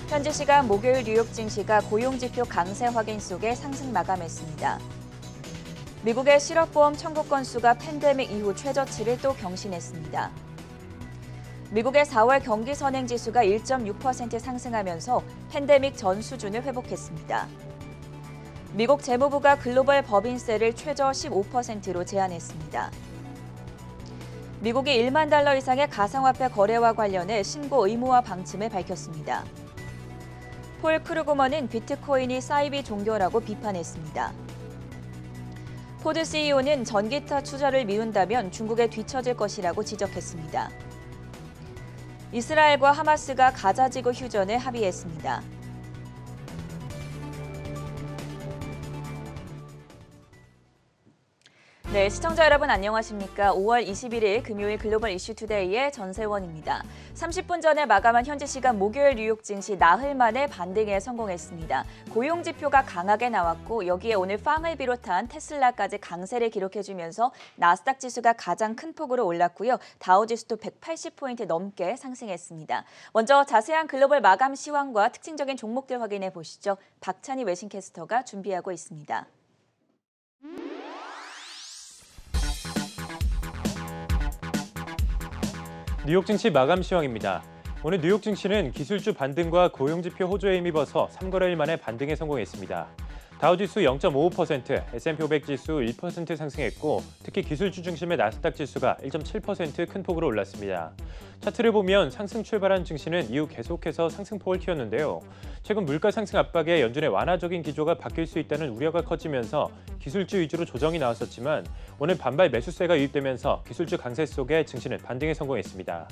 현지 시간 목요일 뉴욕 증시가 고용지표 강세 확인 속에 상승 마감했습니다. 미국의 실업보험 청구 건수가 팬데믹 이후 최저치를 또 경신했습니다. 미국의 4월 경기 선행지수가 1.6% 상승하면서 팬데믹 전 수준을 회복했습니다. 미국 재무부가 글로벌 법인세를 최저 15%로 제한했습니다. 미국이 1만 달러 이상의 가상화폐 거래와 관련해 신고 의무화 방침을 밝혔습니다. 폴 크루그먼은 비트코인이 사이비 종교라고 비판했습니다. 포드 CEO는 전기차 투자를 미룬다면 중국에 뒤처질 것이라고 지적했습니다. 이스라엘과 하마스가 가자지구 휴전에 합의했습니다. 네, 시청자 여러분 안녕하십니까? 5월 21일 금요일 글로벌 이슈 투데이의 전세원입니다. 30분 전에 마감한 현지 시간 목요일 뉴욕 증시 나흘 만에 반등에 성공했습니다. 고용 지표가 강하게 나왔고 여기에 오늘 팡을 비롯한 테슬라까지 강세를 기록해주면서 나스닥 지수가 가장 큰 폭으로 올랐고요. 다우 지수도 180포인트 넘게 상승했습니다. 먼저 자세한 글로벌 마감 시황과 특징적인 종목들 확인해 보시죠. 박찬희 외신캐스터가 준비하고 있습니다. 뉴욕 증시 마감 시황입니다. 오늘 뉴욕 증시는 기술주 반등과 고용지표 호조에 힘입어서 3거래일 만에 반등에 성공했습니다. 다우지수 0.55%, S&P 500 지수 1% 상승했고 특히 기술주 중심의 나스닥 지수가 1.7% 큰 폭으로 올랐습니다. 차트를 보면 상승 출발한 증시는 이후 계속해서 상승폭을 키웠는데요. 최근 물가 상승 압박에 연준의 완화적인 기조가 바뀔 수 있다는 우려가 커지면서 기술주 위주로 조정이 나왔었지만 오늘 반발 매수세가 유입되면서 기술주 강세 속에 증시는 반등에 성공했습니다.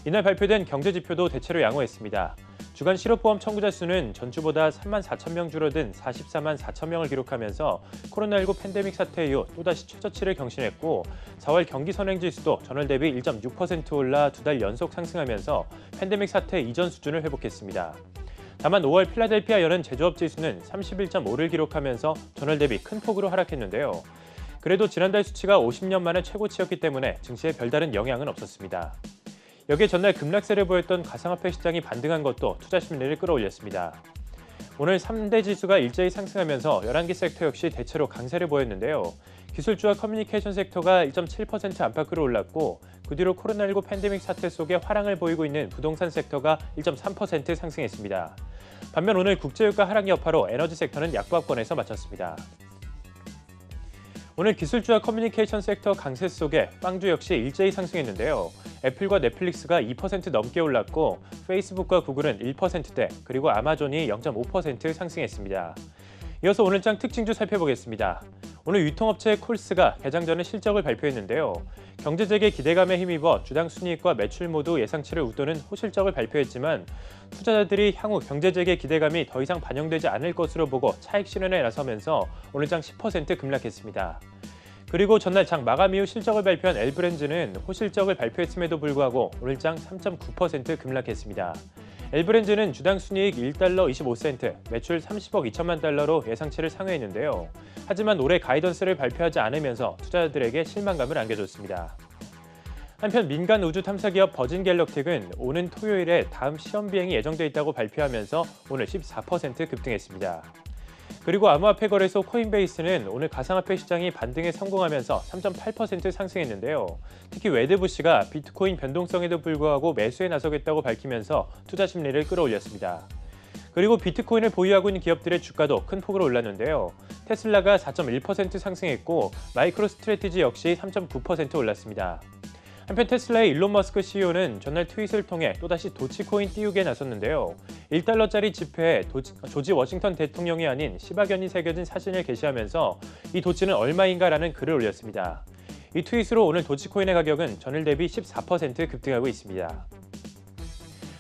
이날 발표된 경제지표도 대체로 양호했습니다. 주간 실업보험 청구자 수는 전주보다 3만 4천 명 줄어든 44만 4천 명을 기록하면서 코로나19 팬데믹 사태 이후 또다시 최저치를 경신했고 4월 경기 선행지수도 전월 대비 1.6% 올라 두 달 연속 상승하면서 팬데믹 사태 이전 수준을 회복했습니다. 다만 5월 필라델피아 연은 제조업 지수는 31.5를 기록하면서 전월 대비 큰 폭으로 하락했는데요. 그래도 지난달 수치가 50년 만에 최고치였기 때문에 증시에 별다른 영향은 없었습니다. 여기에 전날 급락세를 보였던 가상화폐 시장이 반등한 것도 투자 심리를 끌어올렸습니다. 오늘 3대 지수가 일제히 상승하면서 11개 섹터 역시 대체로 강세를 보였는데요. 기술주와 커뮤니케이션 섹터가 1.7% 안팎으로 올랐고 그 뒤로 코로나19 팬데믹 사태 속에 화랑을 보이고 있는 부동산 섹터가 1.3% 상승했습니다. 반면 오늘 국제유가 하락 여파로 에너지 섹터는 약보합권에서 마쳤습니다. 오늘 기술주와 커뮤니케이션 섹터 강세 속에 빵주 역시 일제히 상승했는데요. 애플과 넷플릭스가 2% 넘게 올랐고 페이스북과 구글은 1%대 그리고 아마존이 0.5% 상승했습니다. 이어서 오늘장 특징주 살펴보겠습니다. 오늘 유통업체 콜스가 개장 전에 실적을 발표했는데요. 경제재개 기대감에 힘입어 주당 순이익과 매출 모두 예상치를 웃도는 호실적을 발표했지만 투자자들이 향후 경제재개 기대감이 더 이상 반영되지 않을 것으로 보고 차익 실현에 나서면서 오늘장 10% 급락했습니다. 그리고 전날 장 마감 이후 실적을 발표한 L브랜즈는 호실적을 발표했음에도 불구하고 오늘장 3.9% 급락했습니다. L브랜즈는 주당 순이익 1달러 25센트, 매출 30억 2천만 달러로 예상치를 상회했는데요. 하지만 올해 가이던스를 발표하지 않으면서 투자자들에게 실망감을 안겨줬습니다. 한편 민간 우주 탐사 기업 버진 갤럭틱은 오는 토요일에 다음 시험 비행이 예정돼 있다고 발표하면서 오늘 14% 급등했습니다. 그리고 암호화폐 거래소 코인베이스는 오늘 가상화폐 시장이 반등에 성공하면서 3.8% 상승했는데요. 특히 웨드부시가 비트코인 변동성에도 불구하고 매수에 나서겠다고 밝히면서 투자 심리를 끌어올렸습니다. 그리고 비트코인을 보유하고 있는 기업들의 주가도 큰 폭으로 올랐는데요. 테슬라가 4.1% 상승했고 마이크로 스트래티지 역시 3.9% 올랐습니다. 한편 테슬라의 일론 머스크 CEO는 전날 트윗을 통해 또다시 도치코인 띄우기에 나섰는데요. 1달러짜리 지폐에 조지 워싱턴 대통령이 아닌 시바견이 새겨진 사진을 게시하면서 이 도치는 얼마인가라는 글을 올렸습니다. 이 트윗으로 오늘 도치코인의 가격은 전일 대비 14% 급등하고 있습니다.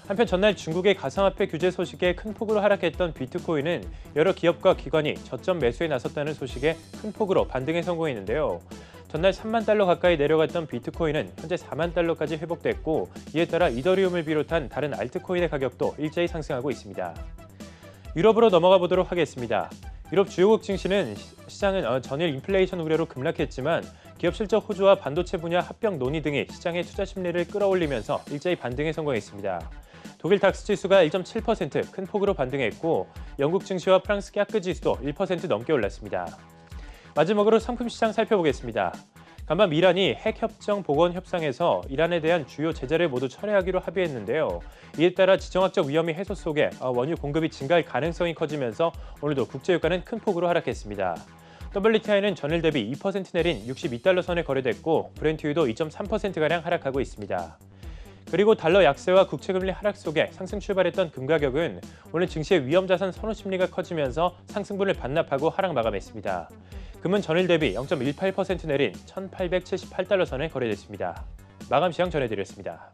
한편 전날 중국의 가상화폐 규제 소식에 큰 폭으로 하락했던 비트코인은 여러 기업과 기관이 저점 매수에 나섰다는 소식에 큰 폭으로 반등에 성공했는데요. 전날 3만 달러 가까이 내려갔던 비트코인은 현재 4만 달러까지 회복됐고 이에 따라 이더리움을 비롯한 다른 알트코인의 가격도 일제히 상승하고 있습니다. 유럽으로 넘어가 보도록 하겠습니다. 유럽 주요국 증시는 시장은 전일 인플레이션 우려로 급락했지만 기업 실적 호조와 반도체 분야 합병 논의 등이 시장의 투자 심리를 끌어올리면서 일제히 반등에 성공했습니다. 독일 닥스 지수가 1.7% 큰 폭으로 반등했고 영국 증시와 프랑스 깍그 지수도 1% 넘게 올랐습니다. 마지막으로 상품 시장 살펴보겠습니다. 간밤 이란이 핵협정 복원 협상에서 이란에 대한 주요 제재를 모두 철회하기로 합의했는데요. 이에 따라 지정학적 위험이 해소 속에 원유 공급이 증가할 가능성이 커지면서 오늘도 국제유가는 큰 폭으로 하락했습니다. WTI는 전일 대비 2% 내린 62달러 선에 거래됐고 브렌트유도 2.3%가량 하락하고 있습니다. 그리고 달러 약세와 국채금리 하락 속에 상승 출발했던 금 가격은 오늘 증시의 위험자산 선호 심리가 커지면서 상승분을 반납하고 하락 마감했습니다. 금은 전일 대비 0.18% 내린 1,878달러 선에 거래됐습니다. 마감 시황 전해드렸습니다.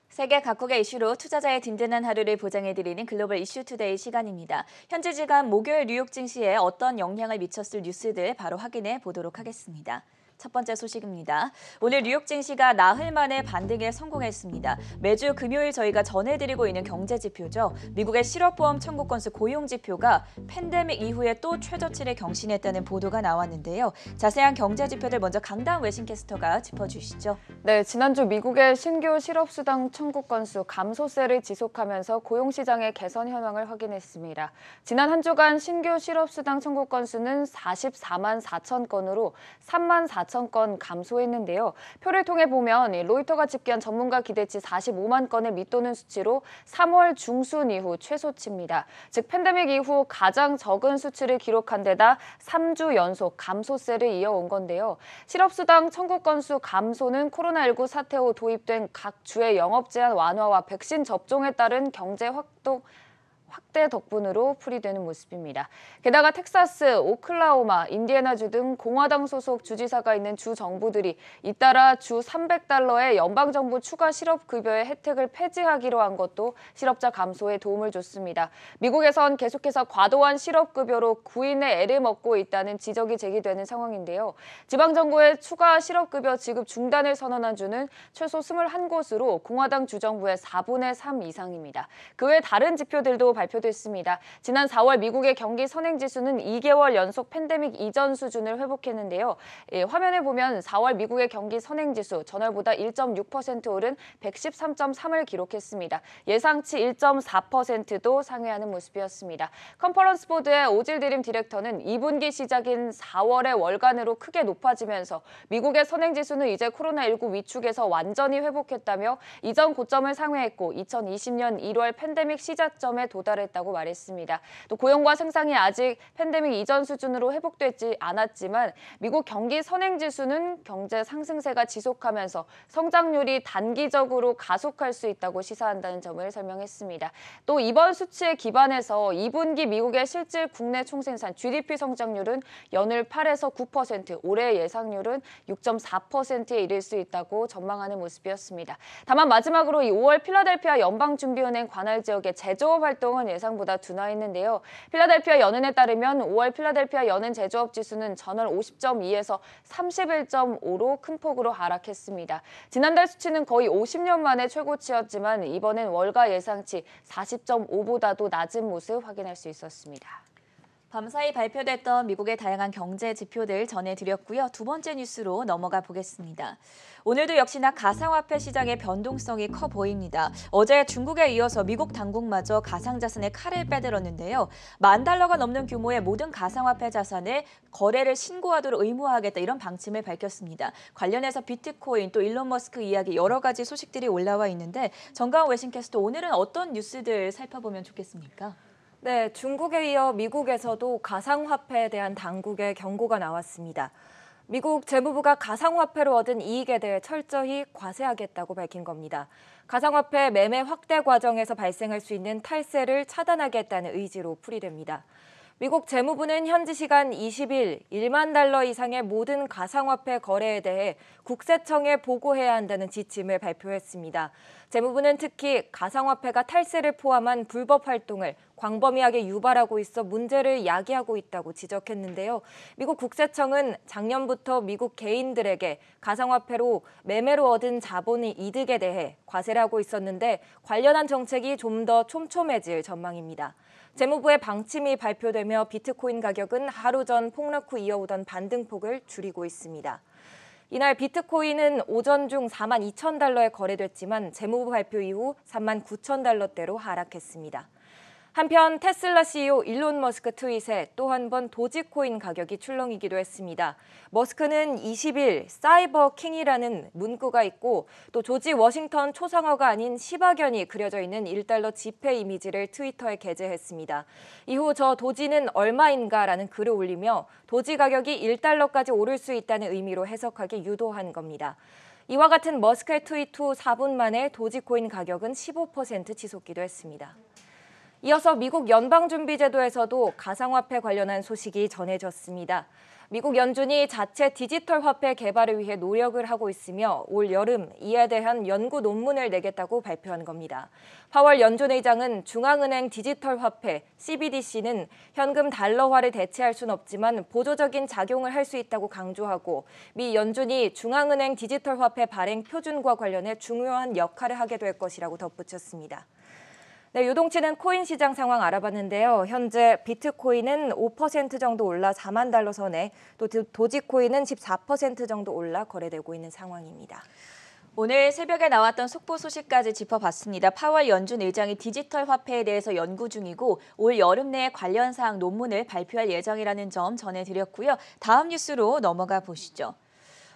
세계 각국의 이슈로 투자자의 든든한 하루를 보장해드리는 글로벌 이슈 투데이 시간입니다. 현재 시간 목요일 뉴욕 증시에 어떤 영향을 미쳤을 뉴스들 바로 확인해 보도록 하겠습니다. 첫 번째 소식입니다. 오늘 뉴욕 증시가 나흘 만에 반등에 성공했습니다. 매주 금요일 저희가 전해드리고 있는 경제 지표죠. 미국의 실업보험 청구 건수 고용 지표가 팬데믹 이후에 또 최저치를 경신했다는 보도가 나왔는데요. 자세한 경제 지표들 먼저 강다은 외신캐스터가 짚어주시죠. 네, 지난주 미국의 신규 실업수당 청구 건수 감소세를 지속하면서 고용시장의 개선 현황을 확인했습니다. 지난 한 주간 신규 실업수당 청구 건수는 44만 4천 건으로 3만 4천 건 감소했는데요. 표를 통해 보면 로이터가 집계한 전문가 기대치 45만 건에 밑도는 수치로 3월 중순 이후 최소치입니다. 즉 팬데믹 이후 가장 적은 수치를 기록한 데다 3주 연속 감소세를 이어온 건데요. 실업수당 청구 건수 감소는 코로나19 사태 후 도입된 각 주의 영업 제한 완화와 백신 접종에 따른 경제 확대 덕분으로 풀이되는 모습입니다. 게다가 텍사스, 오클라호마, 인디애나주 등 공화당 소속 주지사가 있는 주 정부들이 잇따라 주 300달러의 연방정부 추가 실업급여의 혜택을 폐지하기로 한 것도 실업자 감소에 도움을 줬습니다. 미국에선 계속해서 과도한 실업급여로 구인의 애를 먹고 있다는 지적이 제기되는 상황인데요. 지방정부의 추가 실업급여 지급 중단을 선언한 주는 최소 21곳으로 공화당 주정부의 4분의 3 이상입니다. 그 외 다른 지표들도 발표됐습니다. 지난 4월 미국의 경기 선행지수는 2개월 연속 팬데믹 이전 수준을 회복했는데요. 화면에 보면 4월 미국의 경기 선행지수 전월보다 1.6% 오른 113.3을 기록했습니다. 예상치 1.4%도 상회하는 모습이었습니다. 컨퍼런스 보드의 오질 드림 디렉터는 2분기 시작인 4월의 월간으로 크게 높아지면서 미국의 선행지수는 이제 코로나19 위축에서 완전히 회복했다며 이전 고점을 상회했고 2020년 1월 팬데믹 시작점에 도달했다고 말했습니다. 또 고용과 생산이 아직 팬데믹 이전 수준으로 회복되지 않았지만 미국 경기 선행지수는 경제 상승세가 지속하면서 성장률이 단기적으로 가속할 수 있다고 시사한다는 점을 설명했습니다. 또 이번 수치에 기반해서 2분기 미국의 실질 국내 총생산 GDP 성장률은 연을 8에서 9%, 올해 예상률은 6.4%에 이를 수 있다고 전망하는 모습이었습니다. 다만 마지막으로 이 5월 필라델피아 연방준비은행 관할 지역의 제조업 활동은 예상보다 둔화했는데요. 필라델피아 연은에 따르면 5월 필라델피아 연은 제조업 지수는 전월 50.2에서 31.5로 큰 폭으로 하락했습니다. 지난달 수치는 거의 50년 만에 최고치였지만 이번엔 월가 예상치 40.5보다도 낮은 모습 확인할 수 있었습니다. 밤사이 발표됐던 미국의 다양한 경제 지표들 전해드렸고요. 두 번째 뉴스로 넘어가 보겠습니다. 오늘도 역시나 가상화폐 시장의 변동성이 커 보입니다. 어제 중국에 이어서 미국 당국마저 가상자산에 칼을 빼들었는데요. $10,000가 넘는 규모의 모든 가상화폐 자산을 거래를 신고하도록 의무화하겠다 이런 방침을 밝혔습니다. 관련해서 비트코인 또 일론 머스크 이야기 여러 가지 소식들이 올라와 있는데 정가은 외신캐스터 오늘은 어떤 뉴스들 살펴보면 좋겠습니까? 네, 중국에 이어 미국에서도 가상화폐에 대한 당국의 경고가 나왔습니다. 미국 재무부가 가상화폐로 얻은 이익에 대해 철저히 과세하겠다고 밝힌 겁니다. 가상화폐 매매 확대 과정에서 발생할 수 있는 탈세를 차단하겠다는 의지로 풀이됩니다. 미국 재무부는 현지 시간 20일 1만 달러 이상의 모든 가상화폐 거래에 대해 국세청에 보고해야 한다는 지침을 발표했습니다. 재무부는 특히 가상화폐가 탈세를 포함한 불법 활동을 광범위하게 유발하고 있어 문제를 야기하고 있다고 지적했는데요. 미국 국세청은 작년부터 미국 개인들에게 가상화폐로 매매로 얻은 자본의 이득에 대해 과세를 하고 있었는데 관련한 정책이 좀 더 촘촘해질 전망입니다. 재무부의 방침이 발표되며 비트코인 가격은 하루 전 폭락 후 이어오던 반등폭을 줄이고 있습니다. 이날 비트코인은 오전 중 42,000달러에 거래됐지만 재무부 발표 이후 39,000달러대로 하락했습니다. 한편 테슬라 CEO 일론 머스크 트윗에 또 한 번 도지코인 가격이 출렁이기도 했습니다. 머스크는 20일 사이버 킹이라는 문구가 있고 또 조지 워싱턴 초상화가 아닌 시바견이 그려져 있는 1달러 지폐 이미지를 트위터에 게재했습니다. 이후 저 도지는 얼마인가라는 글을 올리며 도지 가격이 1달러까지 오를 수 있다는 의미로 해석하게 유도한 겁니다. 이와 같은 머스크의 트윗 후 4분 만에 도지코인 가격은 15% 치솟기도 했습니다. 이어서 미국 연방준비제도에서도 가상화폐 관련한 소식이 전해졌습니다. 미국 연준이 자체 디지털 화폐 개발을 위해 노력을 하고 있으며 올 여름 이에 대한 연구 논문을 내겠다고 발표한 겁니다. 파월 연준 의장은 중앙은행 디지털 화폐 CBDC는 현금 달러화를 대체할 수는 없지만 보조적인 작용을 할 수 있다고 강조하고 미 연준이 중앙은행 디지털 화폐 발행 표준과 관련해 중요한 역할을 하게 될 것이라고 덧붙였습니다. 네, 요동치는 코인 시장 상황 알아봤는데요. 현재 비트코인은 5% 정도 올라 4만 달러 선에, 또 도지코인은 14% 정도 올라 거래되고 있는 상황입니다. 오늘 새벽에 나왔던 속보 소식까지 짚어봤습니다. 파월 연준 의장이 디지털 화폐에 대해서 연구 중이고 올 여름 내에 관련 사항 논문을 발표할 예정이라는 점 전해드렸고요. 다음 뉴스로 넘어가 보시죠.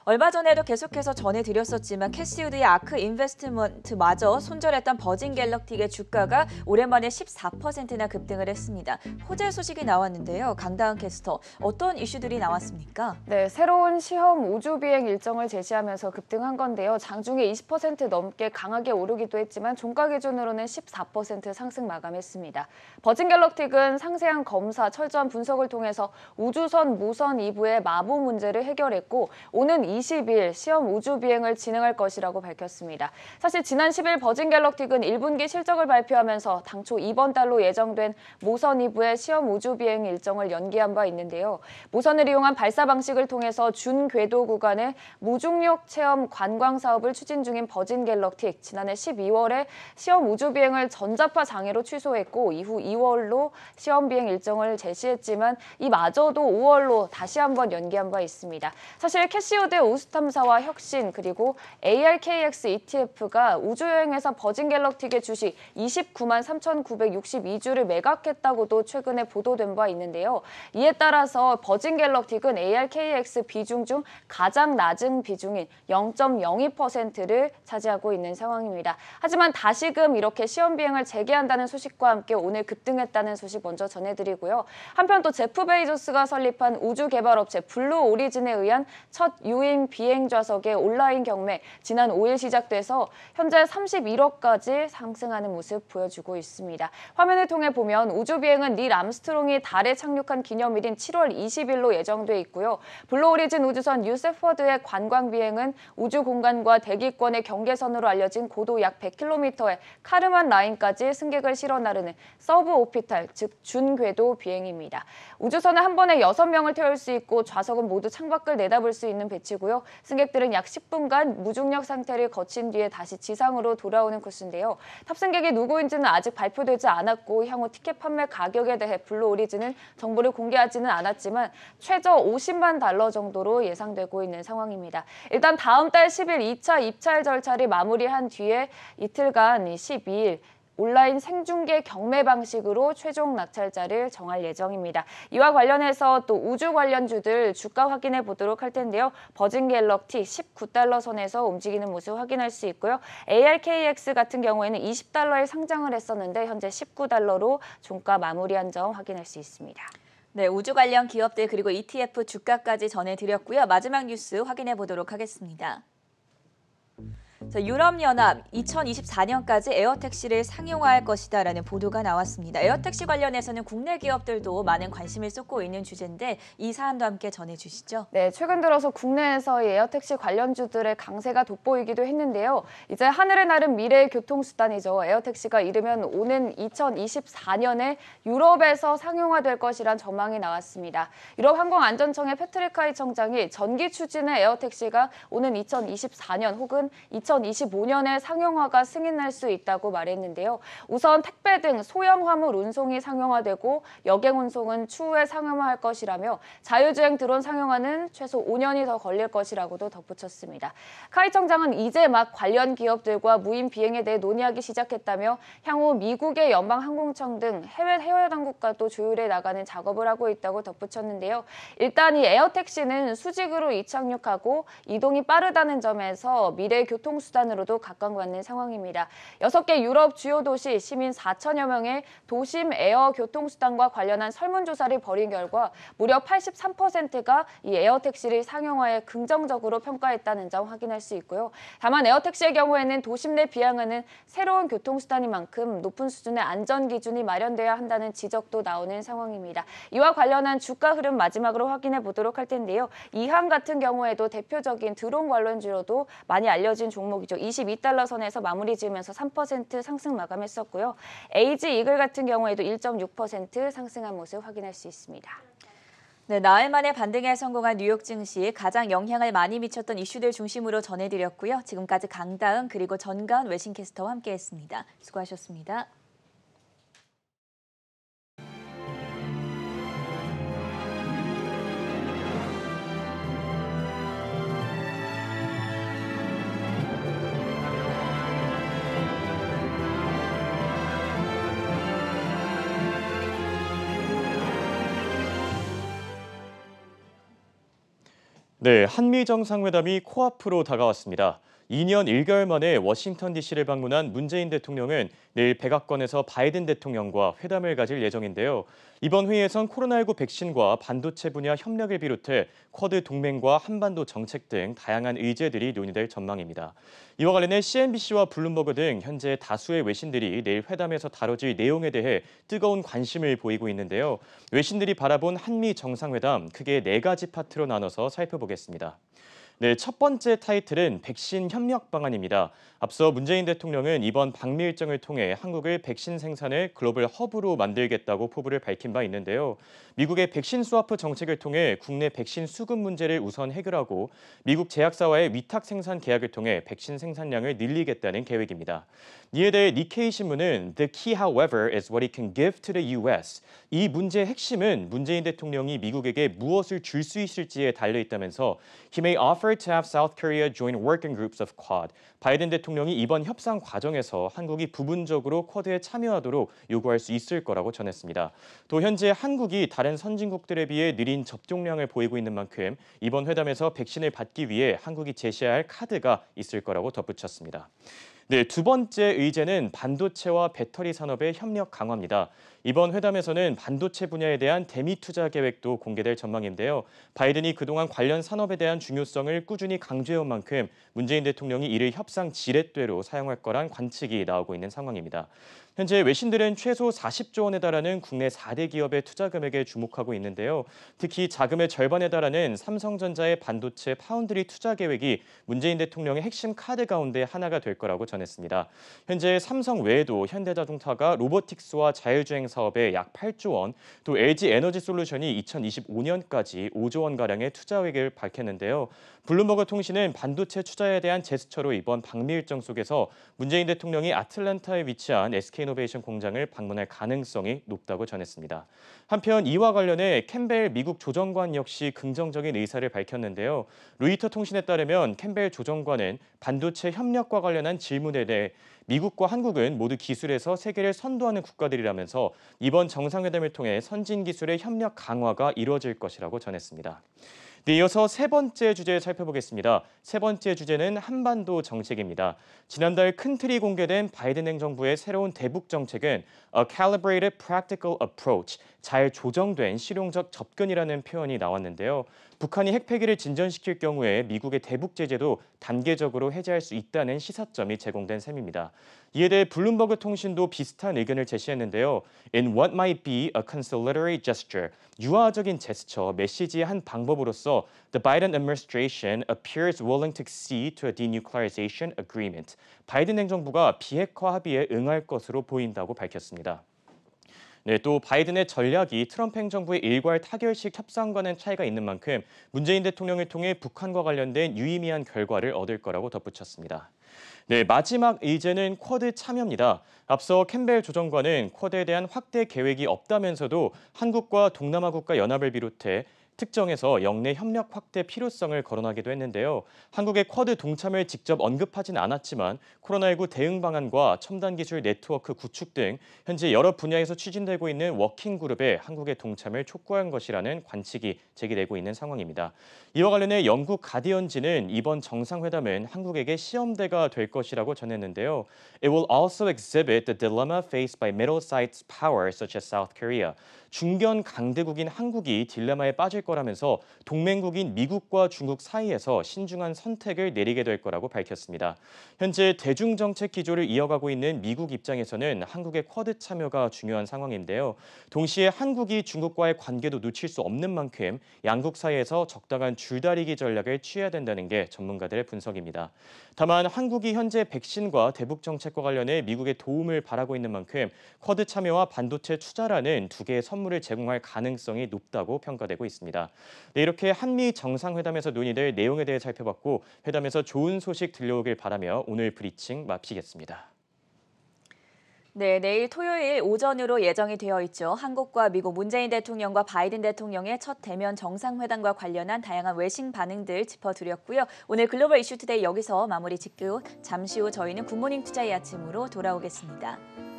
얼마 전에도 계속해서 전해드렸었지만 캐시우드의 아크 인베스트먼트마저 손절했던 버진 갤럭틱의 주가가 오랜만에 14%나 급등을 했습니다. 호재 소식이 나왔는데요. 강다은 캐스터, 어떤 이슈들이 나왔습니까? 네, 새로운 시험 우주 비행 일정을 제시하면서 급등한 건데요. 장중에 20% 넘게 강하게 오르기도 했지만 종가 기준으로는 14% 상승 마감했습니다. 버진 갤럭틱은 상세한 검사, 철저한 분석을 통해서 우주선 무선 2부의 마모 문제를 해결했고 오는 20일 시험 우주 비행을 진행할 것이라고 밝혔습니다. 사실 지난 10일 버진 갤럭틱은 1분기 실적을 발표하면서 당초 이번 달로 예정된 모선 2부의 시험 우주 비행 일정을 연기한 바 있는데요. 모선을 이용한 발사 방식을 통해서 준궤도 구간의 무중력 체험 관광 사업을 추진 중인 버진 갤럭틱, 지난해 12월에 시험 우주 비행을 전자파 장애로 취소했고 이후 2월로 시험 비행 일정을 제시했지만 이마저도 5월로 다시 한번 연기한 바 있습니다. 사실 캐시우드 우스탐사와 혁신 그리고 ARKX ETF가 우주여행에서 버진 갤럭틱의 주식 29만 3,962주를 매각했다고도 최근에 보도된 바 있는데요. 이에 따라서 버진 갤럭틱은 ARKX 비중 중 가장 낮은 비중인 0.02%를 차지하고 있는 상황입니다. 하지만 다시금 이렇게 시험 비행을 재개한다는 소식과 함께 오늘 급등했다는 소식 먼저 전해드리고요. 한편 또 제프 베이조스가 설립한 우주 개발 업체 블루 오리진에 의한 첫 유인 비행 좌석의 온라인 경매 지난 5일 시작돼서 현재 31억까지 상승하는 모습 보여주고 있습니다. 화면을 통해 보면 우주 비행은 닐 암스트롱이 달에 착륙한 기념일인 7월 20일로 예정돼 있고요. 블루 오리진 우주선 유세퍼드의 관광 비행은 우주 공간과 대기권의 경계선으로 알려진 고도 약 100km의 카르만 라인까지 승객을 실어 나르는 서브 오피탈, 즉 준궤도 비행입니다. 우주선은 한 번에 6명을 태울 수 있고 좌석은 모두 창밖을 내다볼 수 있는 배치고요. 승객들은 약 10분간 무중력 상태를 거친 뒤에 다시 지상으로 돌아오는 코스인데요. 탑승객이 누구인지는 아직 발표되지 않았고 향후 티켓 판매 가격에 대해 블루 오리진은 정보를 공개하지는 않았지만 최저 50만 달러 정도로 예상되고 있는 상황입니다. 일단 다음 달 10일 2차 입찰 절차를 마무리한 뒤에 이틀간 12일 온라인 생중계 경매 방식으로 최종 낙찰자를 정할 예정입니다. 이와 관련해서 또 우주 관련주들 주가 확인해 보도록 할 텐데요. 버진 갤럭틱 19달러 선에서 움직이는 모습 확인할 수 있고요. ARKX 같은 경우에는 20달러에 상장을 했었는데 현재 19달러로 종가 마무리한 점 확인할 수 있습니다. 네, 우주 관련 기업들 그리고 ETF 주가까지 전해드렸고요. 마지막 뉴스 확인해 보도록 하겠습니다. 자, 유럽연합 2024년까지 에어택시를 상용화할 것이다라는 보도가 나왔습니다. 에어택시 관련해서는 국내 기업들도 많은 관심을 쏟고 있는 주제인데 이 사안도 함께 전해주시죠. 네, 최근 들어서 국내에서 이 에어택시 관련주들의 강세가 돋보이기도 했는데요. 이제 하늘에 나른 미래의 교통수단이죠. 에어택시가 이르면 오는 2024년에 유럽에서 상용화될 것이란 전망이 나왔습니다. 유럽항공안전청의 패트릭 카이 청장이 전기 추진의 에어택시가 오는 2024년 혹은 2025년에 상용화가 승인할 수 있다고 말했는데요. 우선 택배 등 소형 화물 운송이 상용화되고 여객 운송은 추후에 상용화할 것이라며 자율주행 드론 상용화는 최소 5년이 더 걸릴 것이라고도 덧붙였습니다. 카이 청장은 이제 막 관련 기업들과 무인 비행에 대해 논의하기 시작했다며 향후 미국의 연방항공청 등 해외 당국과도 조율해 나가는 작업을 하고 있다고 덧붙였는데요. 일단 이 에어택시는 수직으로 이착륙하고 이동이 빠르다는 점에서 미래의 교통수단으로도 각광받는 상황입니다. 6개 유럽 주요 도시 시민 4천여 명의 도심 에어 교통수단과 관련한 설문조사를 벌인 결과 무려 83%가 이 에어택시를 상용화에 긍정적으로 평가했다는 점 확인할 수 있고요. 다만 에어택시의 경우에는 도심 내 비행하는 새로운 교통수단인 만큼 높은 수준의 안전기준이 마련돼야 한다는 지적도 나오는 상황입니다. 이와 관련한 주가 흐름 마지막으로 확인해 보도록 할 텐데요. 이항 같은 경우에도 대표적인 드론 관련주로도 많이 알려진 종목이죠. 22달러 선에서 마무리 지으면서 3% 상승 마감했었고요. AG 이글 같은 경우에도 1.6% 상승한 모습 확인할 수 있습니다. 네, 나흘 만에 반등에 성공한 뉴욕 증시에 가장 영향을 많이 미쳤던 이슈들 중심으로 전해드렸고요. 지금까지 강다은 그리고 전가은 외신캐스터와 함께했습니다. 수고하셨습니다. 네, 한미 정상회담이 코앞으로 다가왔습니다. 2년 1개월 만에 워싱턴 DC를 방문한 문재인 대통령은 내일 백악관에서 바이든 대통령과 회담을 가질 예정인데요. 이번 회의에선 코로나19 백신과 반도체 분야 협력을 비롯해 쿼드 동맹과 한반도 정책 등 다양한 의제들이 논의될 전망입니다. 이와 관련해 CNBC와 블룸버그 등 현재 다수의 외신들이 내일 회담에서 다뤄질 내용에 대해 뜨거운 관심을 보이고 있는데요. 외신들이 바라본 한미 정상회담 크게 4가지 파트로 나눠서 살펴보겠습니다. 네, 첫 번째 타이틀은 백신 협력 방안입니다. 앞서 문재인 대통령은 이번 방미 일정을 통해 한국을 백신 생산의 글로벌 허브로 만들겠다고 포부를 밝힌 바 있는데요. 미국의 백신 스와프 정책을 통해 국내 백신 수급 문제를 우선 해결하고 미국 제약사와의 위탁 생산 계약을 통해 백신 생산량을 늘리겠다는 계획입니다. 이에 대해 니케이 신문은 The key, however, is what it can give to the U.S. 이 문제의 핵심은 문재인 대통령이 미국에게 무엇을 줄 수 있을지에 달려 있다면서 He may offer to have South Korea join working groups of Quad. 바이든 대통령이 이번 협상 과정에서 한국이 부분적으로 쿼드에 참여하도록 요구할 수 있을 거라고 전했습니다. 또 현재 한국이 다른 선진국들에 비해 느린 접종량을 보이고 있는 만큼 이번 회담에서 백신을 받기 위해 한국이 제시해야 할 카드가 있을 거라고 덧붙였습니다. 네, 두 번째 의제는 반도체와 배터리 산업의 협력 강화입니다. 이번 회담에서는 반도체 분야에 대한 대미 투자 계획도 공개될 전망인데요. 바이든이 그동안 관련 산업에 대한 중요성을 꾸준히 강조해온 만큼 문재인 대통령이 이를 협상 지렛대로 사용할 거란 관측이 나오고 있는 상황입니다. 현재 외신들은 최소 40조 원에 달하는 국내 4대 기업의 투자 금액에 주목하고 있는데요. 특히 자금의 절반에 달하는 삼성전자의 반도체 파운드리 투자 계획이 문재인 대통령의 핵심 카드 가운데 하나가 될 거라고 전했습니다. 현재 삼성 외에도 현대자동차가 로보틱스와 자율주행 사업에 약 8조 원, 또 LG 에너지 솔루션이 2025년까지 5조 원가량의 투자 계획을 밝혔는데요. 블룸버그 통신은 반도체 투자에 대한 제스처로 이번 방미 일정 속에서 문재인 대통령이 아틀란타에 위치한 SK이노베이션 공장을 방문할 가능성이 높다고 전했습니다. 한편 이와 관련해 캠벨 미국 조정관 역시 긍정적인 의사를 밝혔는데요. 로이터 통신에 따르면 캠벨 조정관은 반도체 협력과 관련한 질문에 대해 미국과 한국은 모두 기술에서 세계를 선도하는 국가들이라면서 이번 정상회담을 통해 선진 기술의 협력 강화가 이루어질 것이라고 전했습니다. 네, 이어서 세 번째 주제 살펴보겠습니다. 세 번째 주제는 한반도 정책입니다. 지난달 큰 틀이 공개된 바이든 행정부의 새로운 대북 정책은 A Calibrated Practical Approach, 잘 조정된 실용적 접근이라는 표현이 나왔는데요. 북한이 핵폐기를 진전시킬 경우에 미국의 대북 제재도 단계적으로 해제할 수 있다는 시사점이 제공된 셈입니다. 이에 대해 블룸버그 통신도 비슷한 의견을 제시했는데요. In what might be a conciliatory gesture, 유화적인 제스처, 메시지의 한 방법으로서 the Biden administration appears willing to accede to a denuclearization agreement. 바이든 행정부가 비핵화 합의에 응할 것으로 보인다고 밝혔습니다. 네, 또 바이든의 전략이 트럼프 행정부의 일괄 타결식 협상과는 차이가 있는 만큼 문재인 대통령을 통해 북한과 관련된 유의미한 결과를 얻을 거라고 덧붙였습니다. 네, 마지막 의제는 쿼드 참여입니다. 앞서 캠벨 조정관은 쿼드에 대한 확대 계획이 없다면서도 한국과 동남아 국가 연합을 비롯해 특정에서 영내 협력 확대 필요성을 거론하기도 했는데요. 한국의 쿼드 동참을 직접 언급하진 않았지만 코로나19 대응 방안과 첨단 기술 네트워크 구축 등 현재 여러 분야에서 추진되고 있는 워킹 그룹에 한국의 동참을 촉구한 것이라는 관측이 제기되고 있는 상황입니다. 이와 관련해 영국 가디언지는 이번 정상회담은 한국에게 시험대가 될 것이라고 전했는데요. It will also exhibit the dilemma faced by middle-sized powers such as South Korea. 중견 강대국인 한국이 딜레마에 빠질 거라면서 동맹국인 미국과 중국 사이에서 신중한 선택을 내리게 될 거라고 밝혔습니다. 현재 대중정책 기조를 이어가고 있는 미국 입장에서는 한국의 쿼드 참여가 중요한 상황인데요. 동시에 한국이 중국과의 관계도 놓칠 수 없는 만큼 양국 사이에서 적당한 줄다리기 전략을 취해야 된다는 게 전문가들의 분석입니다. 다만 한국이 현재 백신과 대북 정책과 관련해 미국의 도움을 바라고 있는 만큼 쿼드 참여와 반도체 투자라는 두 개의 선물을 제공할 가능성이 높다고 평가되고 있습니다. 네, 이렇게 한미 정상회담에서 논의될 내용에 대해 살펴봤고 회담에서 좋은 소식 들려오길 바라며 오늘 브리칭 마치겠습니다. 네, 내일 토요일 오전으로 예정이 되어 있죠. 한국과 미국 문재인 대통령과 바이든 대통령의 첫 대면 정상회담과 관련한 다양한 외신 반응들 짚어드렸고요. 오늘 글로벌 이슈 투데이 여기서 마무리 짓고 잠시 후 저희는 굿모닝 투자의 아침으로 돌아오겠습니다.